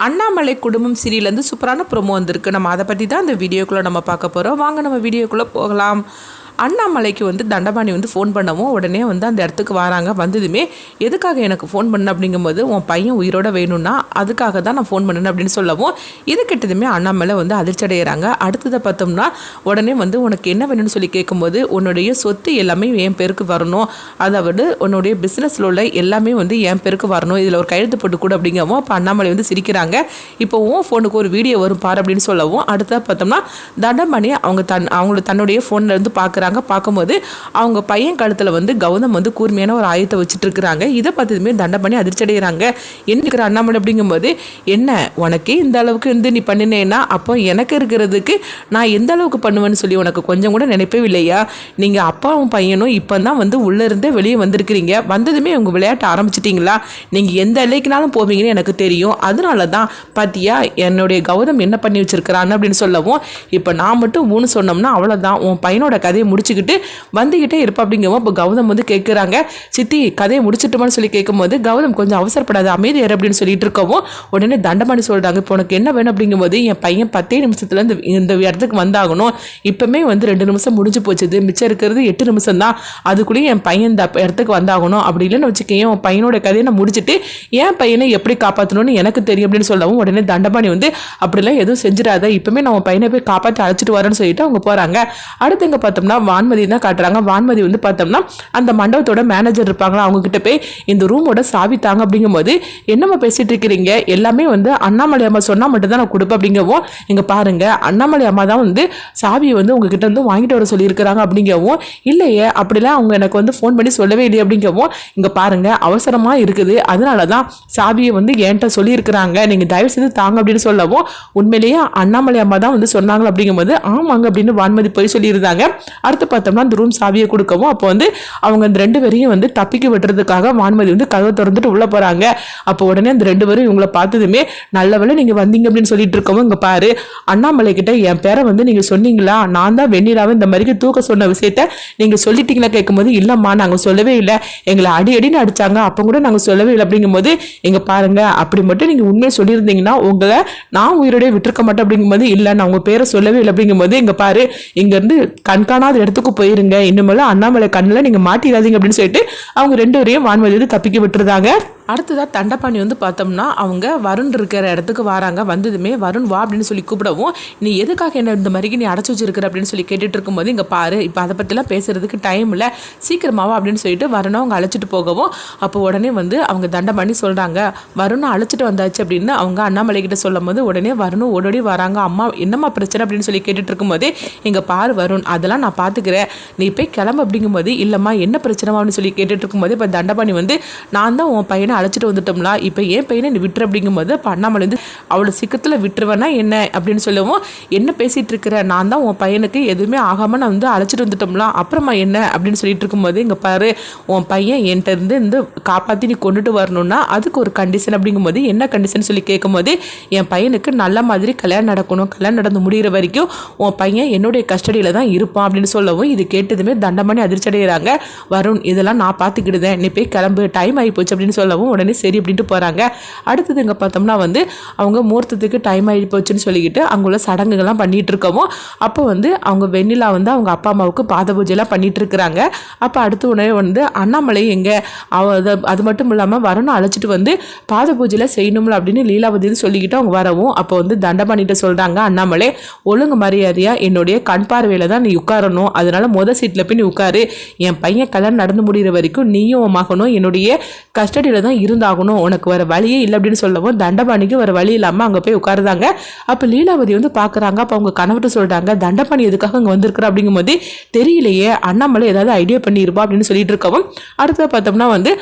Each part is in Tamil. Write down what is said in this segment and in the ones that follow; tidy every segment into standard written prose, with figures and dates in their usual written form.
அண்ணாமலை குடும்பம் சீரியலேருந்து சூப்பரான ப்ரோமோ வந்திருக்கு. நம்ம அதை பற்றி தான் இந்த வீடியோக்குள்ளே நம்ம பார்க்க போகிறோம். வாங்க நம்ம வீடியோக்குள்ளே போகலாம். அண்ணாமலைக்கு தண்டபாணி ஃபோன் பண்ணவும் உடனே அந்த இடத்துக்கு வராங்க. வந்ததுமே எதுக்காக எனக்கு ஃபோன் பண்ண அப்படிங்கும்போது உன் பையன் உயிரோட வேணும்னா அதுக்காக தான் நான் ஃபோன் பண்ணேன் அப்படின்னு சொல்லவும் இது கிட்டதுமே அண்ணாமலை அதிர்ச்சி அடைகிறாங்க. அடுத்ததை பார்த்தோம்னா உடனே உனக்கு என்ன வேணும்னு சொல்லி கேட்கும்போது உன்னுடைய சொத்து எல்லாமே என் பேருக்கு வரணும், அதாவது உன்னுடைய பிஸ்னஸில் உள்ள எல்லாமே என் பேருக்கு வரணும், இதில் ஒரு கையெழுத்து போட்டு கூட அப்படிங்கவும் அப்போ அண்ணாமலை சிரிக்கிறாங்க. இப்போ உன் ஃபோனுக்கு ஒரு வீடியோ வரும் பாரு அப்படின்னு சொல்லவும் அடுத்ததாக பார்த்தோம்னா தண்டபாணி அவங்கள தன்னுடைய ஃபோன்லேருந்து பார்க்குறாங்க. பார்க்கும்போது அவங்க பையன் கழுத்தில் கௌதம் கூர்மையான ஒரு ஆயத்தை வச்சுட்டு இருக்கிறாங்க. இதை பார்த்ததுமே தண்டபாணி அதிர்ச்சி அடைகிறாங்க. என்ன அண்ணாமலை அப்படிங்கும்போது என்ன உனக்கே இந்த அளவுக்கு நீ பண்ணினேன்னா அப்போ எனக்கு இருக்கிறதுக்கு நான் எந்த அளவுக்கு பண்ணுவேன்னு சொல்லி உனக்கு கொஞ்சம் கூட நினைப்பவே இல்லையா? நீங்கள் அப்பாவும் பையனும் இப்போ தான் உள்ளேருந்தே வெளியே வந்திருக்கிறீங்க. வந்ததுமே உங்கள் விளையாட்டு ஆரம்பிச்சிட்டிங்களா? நீங்கள் எந்த எல்லைக்குனாலும் போவீங்கன்னு எனக்கு தெரியும். அதனால தான் பார்த்தியா என்னுடைய கௌதம் என்ன பண்ணி வச்சிருக்கிறான்னு அப்படின்னு சொல்லவும் இப்போ நான் மட்டும் ஊன்னு சொன்னோம்னா அவ்வளோதான், உன் பையனோட கதையை முடிச்சுக்கிட்டு வந்துக்கிட்டே இருப்பா அப்படிங்கவும் இப்போ கௌதம் கேட்குறாங்க. சித்தி கதையை முடிச்சுட்டுமான்னு சொல்லி கேட்கும்போது கௌதம் கொஞ்சம் அவசரப்படாது அமைதியார் அப்படின்னு சொல்லிட்டு இருக்கவும் உடனே தண்டபாணி சொல்கிறாங்க. இப்போ உனக்கு என்ன வேணும் அப்படிங்கும்போது என் பையன் 10 நிமிஷத்துல இந்த இடத்துக்கு வந்தாகணும். இப்போமே 2 நிமிஷம் முடிஞ்சு போச்சுது, மிச்சம் இருக்கிறது 8 நிமிஷம் தான், அதுக்குள்ளேயும் என் பையன் இந்த இடத்துக்கு வந்தாகணும். அப்படி இல்லைன்னு வச்சுக்கேன் உன் பையனோட கதையை நான் முடிச்சுட்டு என் பையனை எப்படி காப்பாற்றணும்னு எனக்கு தெரியும் அப்படின்னு சொல்லவும் உடனே தண்டபாணி அப்படிலாம் எதுவும் செஞ்சிடாத, இப்போமே நான் உன் பையனை போய் காப்பாற்றி அழைச்சிட்டு வரேன்னு சொல்லிட்டு அவங்க போகிறாங்க. அடுத்து இங்கே பார்த்தோம்னா வான்மதி தான் காட்டுறாங்க. வான்மதி பார்த்தோம்னா அந்த மண்டபத்தோட மேனேஜர் இருப்பாங்களா, அவங்க கிட்ட போய் இந்த ரூமோட சாவி தாங்க அப்படிங்கும்போது என்னம்மா பேசிட்டு இருக்கிறீங்க, எல்லாமே அண்ணாமலை அம்மா சொன்னா மட்டும் தான் நான் கொடுப்பேன் அப்படிங்கவும் இங்க பாருங்க அண்ணாமலை அம்மா தான் சாவியை உங்ககிட்ட வாங்கிட்டு வர சொல்லியிருக்கிறாங்க அப்படிங்கவும் இல்லையே அப்படிலாம் அவங்க எனக்கு ஃபோன் பண்ணி சொல்லவே இல்லை அப்படிங்கவும் இங்க பாருங்க அவசரமா இருக்குது, அதனால தான் சாவியை என்கிட்ட சொல்லியிருக்கிறாங்க, நீங்க தயவு செய்து தாங்க அப்படின்னு சொல்லவும் உண்மையிலேயே அண்ணாமலை அம்மா தான் சொன்னாங்க அப்படிங்கும்போது ஆமாங்க அப்படின்னு வான்மதி போய் சொல்லியிருந்தாங்க. அடுத்து பார்த்தோம்னா அந்த ரூம் சாவியை கொடுக்கவும் அப்போ அவங்க அந்த 2 பேரையும் தப்பிக்க விட்டுறதுக்காக வான்மதி கதவை திறந்துட்டு உள்ள போறாங்க. அப்போ உடனே அந்த 2 பேரும் இவங்களை பார்த்ததுமே நல்ல வேளை நீங்க வந்தீங்க அப்படின்னு சொல்லிட்டு இருக்கவும் இங்க பாரு அண்ணாமலை கிட்ட என் பேரை நீங்க சொன்னீங்களா, நான் தான் வெண்ணிலாவை இந்த மாதிரி தூக்க சொன்ன விஷயத்த நீங்க சொல்லிட்டீங்களா கேட்கும்போது இல்லம்மா நாங்க சொல்லவே இல்லை, எங்களை அடின்னு அடிச்சாங்க அப்போ கூட நாங்க சொல்லவே இல்லை அப்படிங்கும்போது எங்க பாருங்க அப்படி மட்டும் நீங்க உண்மையை சொல்லியிருந்தீங்கன்னா உங்களை நான் உயிரோடய விட்டுருக்க மாட்டேன் அப்படிங்கும்போது இல்லை நான் உங்க பேரை சொல்லவே இல்லை அப்படிங்கும்போது இங்க பாரு இங்க இருந்து கண்காணாத இடத்துக்கு போயிருங்க, இன்னுமே அண்ணாமலை கண்ணில் நீங்க மாட்டிடாதீங்க அப்படின்னு சொல்லிட்டு அவங்க 2 பேரையும் வான்மதி தப்பிக்க விட்டுருந்தாங்க. அடுத்ததாக தண்டபாணி பார்த்தோம்னா அவங்க வருண் இருக்கிற இடத்துக்கு வராங்க. வந்ததுமே வருண் வா அப்படின்னு சொல்லி கூப்பிடவும் நீ எதுக்காக என்ன இந்த மாதிரி நீ அடைச்சி வச்சிருக்கிற அப்படின்னு சொல்லி கேட்டுட்டு இருக்கும்போது இங்கே பாரு இப்போ அதை பற்றிலாம் பேசுறதுக்கு டைம் இல்லை, சீக்கிரமாவா அப்படின்னு சொல்லிட்டு வருணை அவங்க அழைச்சிட்டு போகவும் அப்போ உடனே அவங்க தண்டபாணி சொல்கிறாங்க வருணை அழைச்சிட்டு வந்தாச்சு அப்படின்னு அவங்க அண்ணாமலை கிட்ட சொல்லும் போது உடனே வருணும் ஓடோடி வராங்க. அம்மா என்னம்மா பிரச்சனை அப்படின்னு சொல்லி கேட்டுட்டு இருக்கும்போது இங்கே பாரு வருண் அதெல்லாம் நான் பார்த்துக்கிறேன், நீ போய் கிளம்பு அப்படிங்கும்போது இல்லைம்மா என்ன பிரச்சனைமா அப்படின்னு சொல்லி கேட்டுட்டு இருக்கும்போது இப்போ தண்டபாணி நான் தான் உன் பையனை அழைச்சிட்டு வந்துட்டோம்ல, இப்போ ஏன் பையனை நீ விட்டுரு அப்படிங்கும்போது பண்ணாமல் அவ்வளோ சீக்கிரத்தில் விட்டுருவேன்னா என்ன அப்படின்னு சொல்லவும் என்ன பேசிகிட்டு இருக்கிற, நான் தான் உன் பையனுக்கு எதுவுமே ஆகாமல் நான் அழைச்சிட்டு வந்துட்டோம்ல அப்புறமா என்ன அப்படின்னு சொல்லிட்டு இருக்கும்போது இங்கே பாரு உன் பையன் என்கிட்ட இருந்து காப்பாற்றி நீ கொண்டுட்டு வரணும்னா அதுக்கு ஒரு கண்டிஷன் அப்படிங்கும்போது என்ன கண்டிஷன் சொல்லி கேட்கும்போது என் பையனுக்கு நல்ல மாதிரி கல்யாணம் நடக்கணும், கல்யாணம் நடந்து முடிகிற வரைக்கும் உன் பையன் என்னுடைய கஸ்டடியில் தான் இருப்பான் அப்படின்னு சொல்லவும் இது கேட்டதுமே தண்டபாணி அதிர்ச்சி அடைகிறாங்க. வருண் இதெல்லாம் நான் பார்த்துக்கிடுதேன், நீ போய் கிளம்பு டைம் ஆகி போச்சு அப்படின்னு சொல்லவும் உடனே சரி அப்படின்ட்டு போகிறாங்க. அடுத்தது இங்கே பார்த்தோம்னா அவங்க முகூர்த்தத்துக்கு டைம் ஆகி போச்சுன்னு சொல்லிக்கிட்டு அங்குள்ள சடங்குகள்லாம் பண்ணிகிட்டு இருக்கவும் அப்போ அவங்க வெண்ணிலா அவங்க அப்பா அம்மாவுக்கு பாத பூஜைலாம் பண்ணிட்டு இருக்கிறாங்க. அப்போ அடுத்த உடனே அண்ணாமலை எங்கே அது மட்டும் இல்லாமல் வரணும் அழைச்சிட்டு பாத பூஜையில் செய்யணும்ல அப்படின்னு லீலாவதினு சொல்லிக்கிட்டு அவங்க வரவும் அப்போ தண்டபாணிகிட்ட சொல்கிறாங்க அண்ணாமலை ஒழுங்கு மரியாதையா என்னுடைய கண் பார்வையில் தான் நீ உட்காரணும், அதனால சீட்டில் போய் நீ உட்காரு, என் பையன் கல்யாணம் நடந்து முடிகிற வரைக்கும் நீயும் மகனும் என்னுடைய கஸ்டடியில் தான் இருந்தாகணும், உனக்கு வர வழியே இல்லை அப்படின்னு சொல்லவும் தண்டபாணிக்கு வர வழி இல்லாமல் அங்கே போய் உட்காருதாங்க. அப்போ லீலாவதி பார்க்குறாங்க. அப்போ அவங்க கணவர்கிட்ட சொல்கிறாங்க தண்டபாணி எதுக்காக அங்கே வந்திருக்கிற அப்படிங்கும்போது தெரியலையே அண்ணாமலை ஏதாவது ஐடியா பண்ணியிருப்பா அப்படின்னு சொல்லிட்டு இருக்கவும் அடுத்த பார்த்தோம்னா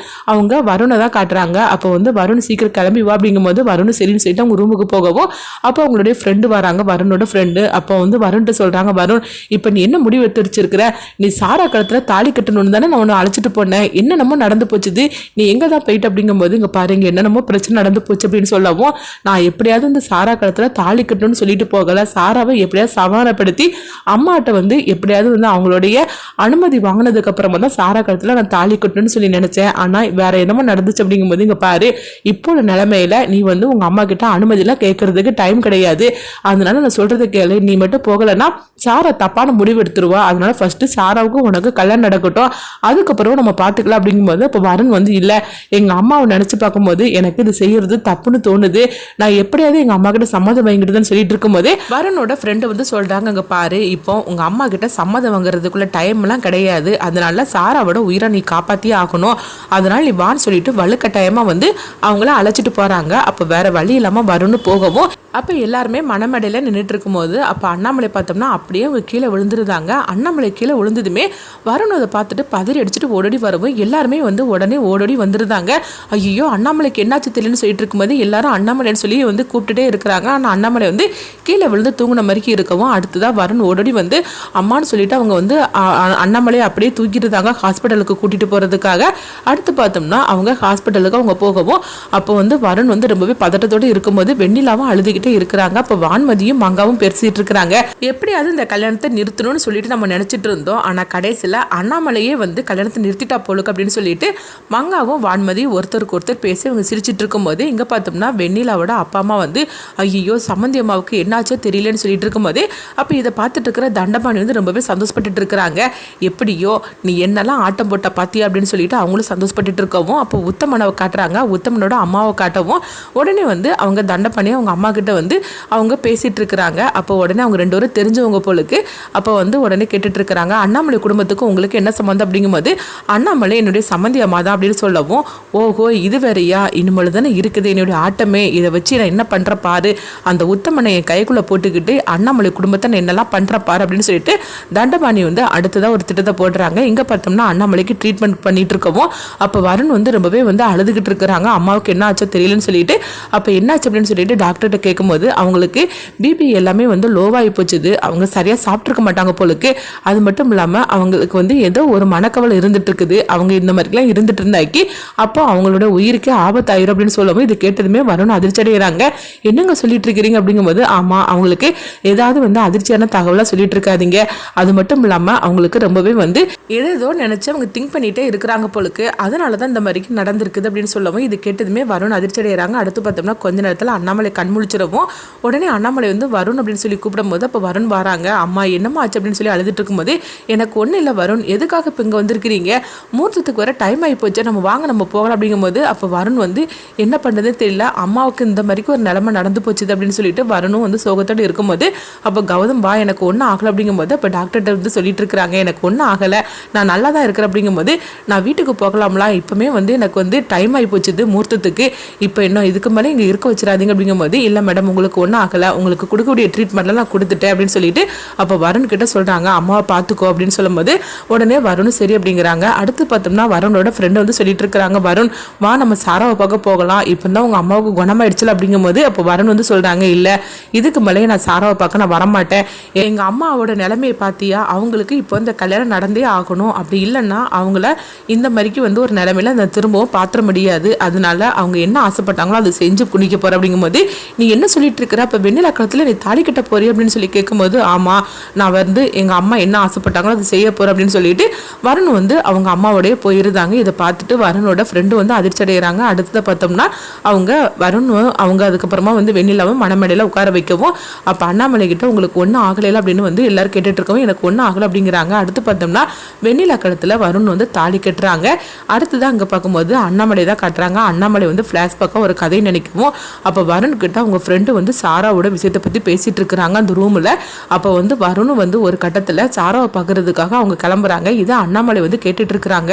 அவங்க வருணை தான் காட்டுறாங்க. அப்போ வருண் சீக்கிரம் கிளம்பி வா அப்படிங்கும்போது வருண் சரின்னு சொல்லிட்டு அவங்க ரூமுக்கு போகவும் அப்போ அவங்களுடைய ஃப்ரெண்டு வராங்க, வருணோட ஃப்ரெண்டு. அப்போ வருண்கிட்ட சொல்கிறாங்க வருண் இப்போ நீ என்ன முடிவு எடுத்து வச்சிருக்கிற, நீ சாரா காலத்தில் தாலி கட்டணும்னு தானே நான் உன்னை அழைச்சிட்டு போனேன், என்ன நம்ம நடந்து போச்சுது, நீ எங்கே தான் போயிட்டு அப்படிங்கும்போது இங்கே பாருங்க என்னென்னமோ பிரச்சனை நடந்து போச்சு அப்படின்னு சொல்லவும், நான் எப்படியாவது இந்த சாரா கழுத்தில் தாலி கட்டணும்னு சொல்லிட்டு போகல, சாராவை எப்படியாவது சமாதானப்படுத்தி அம்மாட்ட வந்து எப்படியாவது வந்து அவங்களுடைய அனுமதி வாங்கினதுக்கு அப்புறமா தான் சாரா கழுத்தில் நான் தாலி கட்டணும்னு சொல்லி நினைச்சேன். ஆனால் வேற என்னமோ நடந்துச்சு அப்படிங்கும்போது இங்கே பாரு, இப்போ உள்ள நிலைமையில நீ வந்து உங்க அம்மா கிட்ட அனுமதியெல்லாம் கேட்கறதுக்கு டைம் கிடையாது. அதனால நான் சொல்றதை கேளு, நீ மட்டும் போகலைன்னா சாரா தப்பான முடிவு எடுத்துருவா. அதனால ஃபர்ஸ்ட் சாராவுக்கும் உனக்கு கல்யாணம் நடக்கட்டும், அதுக்கப்புறம் நம்ம பார்த்துக்கலாம் அப்படிங்கும்போது இப்போ வருண் வந்து இல்லை, எங்க அம்மாவை நினைச்சு பார்க்கும்போது எனக்கு இது செய்யறது தப்புன்னு தோணுது, நான் எப்படியாவது எங்க அம்மா கிட்ட சம்மதம் வாங்கிட்டுதான் சொல்லிட்டு இருக்கும்போதே வருணோட ஃப்ரெண்டு வந்து சொல்றாங்க, அங்க பாரு இப்போ உங்க அம்மா கிட்ட சம்மதம் வாங்குறதுக்குள்ள டைம் எல்லாம் கிடையாது, அதனால சாராவோட உயிரை நீ காப்பாத்தியே ஆகணும், அதனால நீ வான்னு சொல்லிட்டு வலுக்கட்டாயமா வந்து அவங்கள அழைச்சிட்டு போறாங்க. அப்ப வேற வழி இல்லாம வரும்னு போகவும் அப்போ எல்லாருமே மணமடையில் நின்றுட்டு இருக்கும்போது அப்போ அண்ணாமலை பார்த்தோம்னா அப்படியே அவங்க கீழே விழுந்துருந்தாங்க. அண்ணாமலை கீழே விழுந்ததுமே வருண் அதை பார்த்துட்டு பதறி அடிச்சுட்டு ஓடடி வரவும் எல்லாருமே வந்து உடனே ஓடடி வந்துருந்தாங்க. ஐயோ அண்ணாமலைக்கு என்னாச்சு தெரியலன்னு சொல்லிட்டு இருக்கும்போது எல்லாரும் அண்ணாமலைன்னு சொல்லி வந்து கூப்பிட்டுட்டே இருக்கிறாங்க. ஆனால் அண்ணாமலை வந்து கீழே விழுந்து தூங்கின மாதிரி இருக்கவும் அடுத்ததான் வருண் ஓடடி வந்து அம்மான்னு சொல்லிட்டு அவங்க வந்து அண்ணாமலையை அப்படியே தூக்கிட்டு இருந்தாங்க ஹாஸ்பிட்டலுக்கு கூட்டிட்டு போகிறதுக்காக. அடுத்து பார்த்தோம்னா அவங்க ஹாஸ்பிட்டலுக்கு அவங்க போகவும் அப்போ வந்து வருண் வந்து ரொம்பவே பதட்டத்தோடு இருக்கும்போது வெண்ணிலாவும் அழுதுகிட்டு இருக்கிறாங்க. அப்ப வான்மதியும் மங்காவும் பேசிட்டு இருக்கிறாங்க, எப்படியாவது இந்த கல்யாணத்தை நிறுத்தணும்னு சொல்லிட்டு நம்ம நினைச்சிட்டு இருந்தோம். ஆனா கடைசியில அண்ணாமலையே வந்து கல்யாணத்தை நிறுத்திட்டா போலுக்கு அப்படின்னு சொல்லிட்டு மங்காவும் வான்மதியும் ஒருத்தருக்கு ஒருத்தர் பேசி அவங்க சிரிச்சிட்டு இருக்கும்போது இங்க பார்த்தோம்னா வெண்ணிலாவோட அப்பா அம்மா வந்து ஐயோ சம்மந்தி அம்மாவுக்கு என்னாச்சோ தெரியலன்னு சொல்லிட்டு இருக்கும்போதே அப்ப இதை பார்த்துட்டு இருக்கிற தண்டபாணி வந்து ரொம்பவே சந்தோஷப்பட்டு இருக்கிறாங்க. எப்படியோ நீ என்னெல்லாம் ஆட்டம் போட்ட பாத்தியா அப்படின்னு சொல்லிட்டு அவங்களும் சந்தோஷப்பட்டு இருக்கவும் அப்போ உத்தமனை காட்டுறாங்க. உத்தமனோட அம்மாவை காட்டவும் உடனே வந்து அவங்க தண்டபாணி அவங்க அம்மா கிட்ட வந்து அவங்க பேசிட்டு இருக்கிறாங்க. அப்போ உடனே அவங்க ரெண்டு பேரும் தெரிஞ்சவங்க போலுக்கு அப்போ வந்து உடனே கேட்டுட்டு இருக்கிறாங்க, அண்ணாமலை குடும்பத்துக்கு உங்களுக்கு என்ன சம்மந்தம் அப்படிங்கும்போது அண்ணாமலை என்னுடைய சம்மந்தி அம்மா தான் அப்படின்னு சொல்லவும், ஓஹோ இது வேறையா, இனிமேல் தானே இருக்குது என்னுடைய ஆட்டமே, இதை வச்சு நான் என்ன பண்ற பாரு, அந்த உத்தமனை என் கைக்குள்ள போட்டுக்கிட்டு அண்ணாமலை குடும்பத்தை நான் என்னெல்லாம் பண்ற பாரு அப்படின்னு சொல்லிட்டு தண்டபாணி வந்து அடுத்ததான் ஒரு திட்டத்தை போடுறாங்க. இங்க பார்த்தோம்னா அண்ணாமலைக்கு ட்ரீட்மெண்ட் பண்ணிட்டு இருக்கவும் அப்போ வருண் வந்து ரொம்பவே வந்து அழுதுகிட்டு இருக்கிறாங்க, அம்மாவுக்கு என்ன ஆச்சோ தெரியலன்னு சொல்லிட்டு. அப்போ என்னாச்சு அப்படின்னு சொல்லிட்டு டாக்டர்கிட்ட கேட்கும்போது அவங்களுக்கு பிபி எல்லாமே வந்து லோவாகி போச்சுது, அவங்க சரியா சாப்பிட்டுருக்க மாட்டாங்க போலுக்கு, அது மட்டும் இல்லாம அவங்களுக்கு வந்து ஏதோ ஒரு மனக்கவலை இருந்துட்டு இருக்குது, அவங்க இந்த மாதிரிலாம் இருந்துட்டு இருந்தாக்கி அப்போ அவங்களோட உயிருக்கே ஆபத்தாயிரும் அப்படின்னு சொல்லவும் இது கேட்டதுமே வருண் அதிர்ச்சி அடைகிறாங்க. என்னங்க சொல்லிட்டு இருக்கிறீங்க அப்படிங்கும்போது ஆமா அவங்களுக்கு ஏதாவது வந்து அதிர்ச்சியான தகவலா சொல்லிட்டு இருக்காதீங்க, அது மட்டும் இல்லாம அவங்களுக்கு ரொம்பவே வந்து ஏதோ நினைச்சு அவங்க திங்க் பண்ணிட்டே இருக்கிறாங்க போலுக்கு, அதனாலதான் இந்த மாதிரி நடந்திருக்குது அப்படின்னு சொல்லவும் இது கேட்டதுமே வருண் அதிர்ச்சி அடைகிறாங்க. அடுத்து பார்த்தோம்னா கொஞ்ச நேரத்தில் அண்ணாமலை கண்முழிச்சிடவும் உடனே அண்ணாமலை வந்து வருண் அப்படின்னு சொல்லி கூப்பிடும் போது அப்போ வருண் வராங்க. அம்மா என்னம்மா ஆச்சு அப்படின்னு சொல்லி அழுதுட்டு இருக்கும்போது எனக்கு ஒன்றும் இல்லை வருண், எதுக்காக இப்போ இங்கே வந்திருக்கிறீங்க, முகூர்த்தத்துக்கு வர டைம் ஆகி போச்சு, நம்ம வாங்க நம்ம போகலாம் அப்படிங்கும்போது அப்போ வருண் வந்து என்ன பண்ணுறதே தெரியல, அம்மாவுக்கு இந்த மாதிரிக்கு ஒரு நிலைமை நடந்து போச்சுது அப்படின்னு சொல்லிட்டு வருணும் வந்து சோகத்தோடு இருக்கும்போது அப்போ கௌதம் வா எனக்கு ஒன்றும் ஆகலை அப்படிங்கும்போது அப்போ டாக்டர்கிட்ட வந்து சொல்லிட்டு இருக்கிறாங்க, எனக்கு ஒன்றும் ஆகலை நான் நல்லா தான் இருக்கிறேன் அப்படிங்கும்போது நான் வீட்டுக்கு போகலாம்லாம், இப்போமே வந்து எனக்கு வந்து டைம் ஆகி போச்சுது முகூர்த்தத்துக்கு, இப்போ இன்னும் இதுக்கு மேலே இங்கே இருக்க வச்சிடாதீங்க அப்படிங்கும்போது இல்லை மேடம் உங்களுக்கு ஒன்றும் ஆகலை, உங்களுக்கு கொடுக்கக்கூடிய ட்ரீட்மெண்ட்லாம் நான் கொடுத்துட்டேன் அப்படின்னு சொல்லிட்டு அப்போ வருண் கிட்ட சொல்கிறாங்க, அம்மாவை பார்த்துக்கோ அப்படின்னு சொல்லும்போது உடனே வருணும் சரி அப்படிங்கிறாங்க. அடுத்து பார்த்தோம்னா வருணோட ஃப்ரெண்டு வந்து சொல்லிட்டு இருக்கிறாங்க, வருண் வா நம்ம சாராவை பார்க்க போகலாம், இப்போ தான் உங்கள் அம்மாவுக்கு குணமாயிடுச்சுல அப்படிங்கும்போது அப்போ வருண் வந்து சொல்கிறாங்க, இல்லை இதுக்கு மேலேயே நான் சாராவை பார்க்க நான் வரமாட்டேன், எங்கள் அம்மாவோட நிலைமையை பார்த்தியா, அவங்களுக்கு இப்போ இந்த கல்யாணம் நடந்தே ஆகணும், அப்படி இல்லைன்னா அவங்கள இந்த மாதிரிக்கு வந்து ஒரு நிலைமையில அந்த திரும்பவும் பாத்திர முடியாது, அதனால அவங்க என்ன ஆசைப்பட்டாங்களோ அதை செஞ்சு குடிக்க போகிற அப்படிங்கும்போது நீ என்ன சொல்லிட்டு இருக்கிற, அப்போ வெண்ணிலா காலத்தில் நீ தாலி கட்ட போறிய அப்படின்னு சொல்லி கேட்கும்போது ஆமாம் நான் வந்து எங்கள் அம்மா என்ன ஆசைப்பட்டாங்களோ அதை செய்ய போகிறேன் அப்படின்னு சொல்லிட்டு வருண் வந்து அவங்க அம்மாவோடய போயிருந்தாங்க. இதை பார்த்துட்டு வருணோட ஃப்ரெண்டு வந்து அதிர்ச்சி அடைகிறாங்க. அடுத்ததை பார்த்தோம்னா அவங்க வருண் அவங்க அதுக்கப்புறமா வந்து வெண்ணிலாவும் மணமேடையில் உட்கார வைக்கவும் அப்போ அண்ணாமலை கிட்ட உங்களுக்கு ஒன்றும் ஆகலையில அப்படின்னு வந்து எல்லாரும் கேட்டுட்டு இருக்கவும் எனக்கு ஒன்றும் ஆகலை அப்படிங்கிறாங்க. அடுத்து பார்த்தோம்னா வெண்ணிலா கழுத்தில் வருண் வந்து தாலி கட்டுறாங்க. அடுத்துதான் அங்கே பார்க்கும்போது அண்ணாமலை தான் கட்டுறாங்க. அண்ணாமலை வந்து ஃப்ளாஷ்பேக்காக ஒரு கதை நினைக்கவும் அப்போ வருண் கிட்ட அவங்க ஃப்ரெண்டு வந்து சாராவோட விஷயத்தை பற்றி பேசிட்டு இருக்கிறாங்க அந்த ரூமில். அப்போ வந்து வருணும் வந்து ஒரு கட்டத்தில் சாராவை பார்க்கறதுக்காக அவங்க கிளம்புறாங்க. இதை அண்ணாமலை வந்து கேட்டுட்டு இருக்கிறாங்க.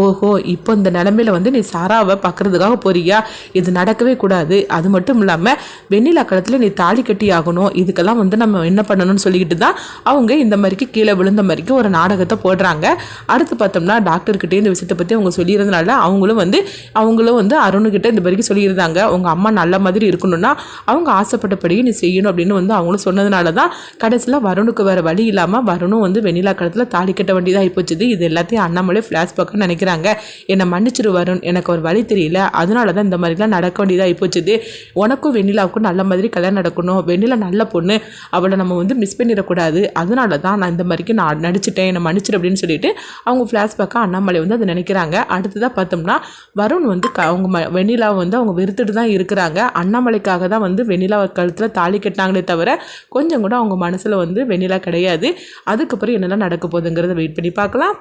ஓஹோ இப்போ இந்த நிலைமையில வந்து நீ சாராவை பார்க்கறதுக்காக போறியா, இது நடக்கவே கூடாது, அது மட்டும் இல்லாமல் வெண்ணிலா கழுத்தில் நீ தாலி கட்டி ஆகணும், இதுக்கெல்லாம் வந்து நம்ம என்ன பண்ணணும்னு சொல்லிக்கிட்டு தான் அவங்க இந்த மாதிரிக்கு கீழே விழுந்த மாதிரிக்கு ஒரு நாடகத்தை போடுறாங்க. அடுத்து பார்த்தோம்னா டாக்டர்கிட்டே இந்த விஷயத்தை பற்றி அவங்க சொல்லியிருந்தனால அவங்களும் வந்து அருணுக்கிட்ட இந்த மாதிரிக்கு சொல்லியிருந்தாங்க, உங்கள் அம்மா நல்ல மாதிரி இருக்கணும்னா அவங்க அவங்க ஆசைப்பட்டபடியே நீ செய்யணும் அப்படின்னு வந்து அவங்களும் சொன்னதுனால தான் கடைசியில் வருணுக்கு வேறு வழி இல்லாமல் வருணும் வந்து வெண்ணிலா கழுத்தில் தாலி கட்ட வேண்டியதாக ஆகிப்போச்சுது. இது எல்லாத்தையும் அண்ணாமலை ஃப்ளாஷ்பேக்காக நினைக்கிறாங்க. என்னை மன்னிச்சிரு வருண், எனக்கு ஒரு வழி தெரியல, அதனால தான் இந்த மாதிரிலாம் நடக்க வேண்டியதாக ஆகிப்போச்சுது. உனக்கும் வெண்ணிலாவுக்கும் நல்ல மாதிரி கல்யாணம் நடக்கணும், வெண்ணிலா நல்ல பொண்ணு, அவளை நம்ம வந்து மிஸ் பண்ணிடக்கூடாது, அதனால தான் நான் இந்த மாதிரிக்கு நான் நடிச்சிட்டேன், என்னை மன்னிச்சிரு அப்படின்னு சொல்லிட்டு அவங்க ஃப்ளாஷ்பேக்காக அண்ணாமலை வந்து அதை நினைக்கிறாங்க. அடுத்ததாக பார்த்தோம்னா வருண் வந்து அவங்க வெண்ணிலாவை வந்து அவங்க வெறுத்துட்டு தான் இருக்கிறாங்க. அண்ணாமலைக்காக தான் வந்து வெண்ணிலா கழுத்தில் தாலி கட்டினாங்களே தவிர கொஞ்சம் கூட அவங்க மனசில் வந்து வெண்ணிலா கிடையாது. அதுக்கப்புறம் என்னெல்லாம் நடக்க போகுதுங்கிறத வெயிட் பண்ணி பார்க்கலாம்.